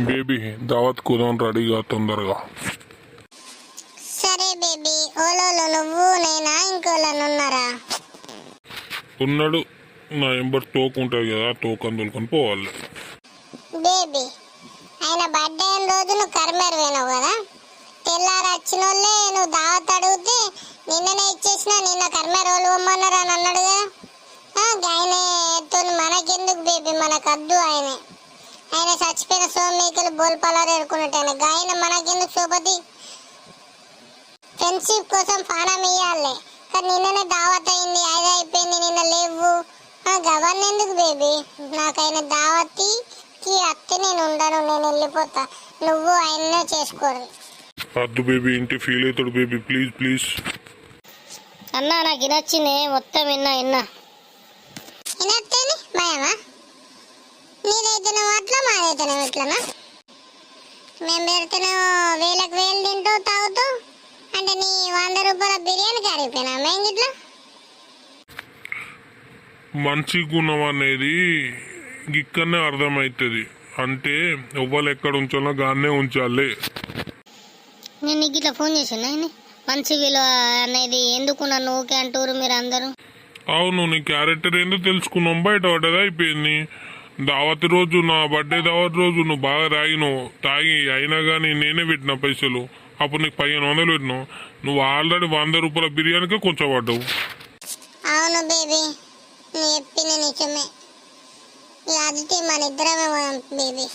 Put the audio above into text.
Baby దావత్ కుదాం రెడీగా తొందరగా. సరే బేబీ. ఓలోలో నువ్వు నేనా ఇంకోళ్ళని ఉన్నారా? ఉన్నాడు, నా ఎంబర్ తోకు ఉంటుంది కదా, తోకు అందుకొని పోవాలి. బేబీ ఆయన బర్త్డే అయిన రోజు నువ్వు కరిమేర పోయినావు కదా, తెల్లారు వచ్చిన వాళ్ళే నువ్వు దావత్ అడిగితే నిన్ననే ఇచ్చేసిన, నిన్న కరిమేర వాళ్ళు పొమ్మన్నారు అని అన్నాడు కదా. ఆయన మనకెందుకు బేబీ, మనకు వద్దు. ఆయన చచ్చిపోయిన సోమేకలు బోల్పలారు ఎడుకున్నట్టు ఆయన గాయన మనకెందుకు సోపతి. ఫ్రెండ్షిప్ కోసం పానం ఇయ్యాలి, కానీ నిన్ననే దావత్ అయింది, ఐదు అయిపోయింది, నిన్న లేవు. గవర్న ఎందుకు బేబీ, నాకైనా దావత్కి అత్తే నేను ఉండను, నేను వెళ్ళిపోతా, నువ్వు ఆయన్నే చేసుకోరు. వద్దు బేబీ, ఇంటి ఫీల్ అవుతాడు బేబీ, ప్లీజ్ ప్లీజ్. అన్నా నాకు వినొచ్చింది మొత్తం విన్నా వినొచ్చేది భయమా? నీదైతేనేమో అట్లా, మాదైతేనేమో ఇట్లనా? మేము పెడితేనేమో వేలకు వేలు తింటావు తాగుతావు అంటే నీ 100 రూపాయల బిర్యానీ కరిగిపోయినా మేము ఇట్లా. మంచి గుణం అనేది ఇక్కడనే అర్థమవుతుంది, అంటే ఎవ్వరు ఎక్కడ ఉంచాలో గానే ఉంచాలి. నేను నీకు ఇట్లా ఫోన్ చేసాను ఆయన మంచి విలువ అనేది ఎందుకు నన్ను ఓకే అంటారు మీరు అందరూ? అవును, నీ క్యారెక్టర్ ఏందో తెలుసుకున్నాం, బయట పడ్డది అయిపోయింది. దావత్ రోజు, నా బర్త్డే దావత్ రోజు నువ్వు బాగా తాగి అయినా కానీ నేనే పెట్టిన పైసలు, అప్పుడు నీకు 1500 పెట్టినావు, నువ్వు ఆల్రెడీ 100 రూపాయల బిర్యానీకే కొంచెం పడ్డావు. అవును బేబీ, నువ్వు చెప్పింది నిజమే. అది మన ఇద్దరమే బేబీ.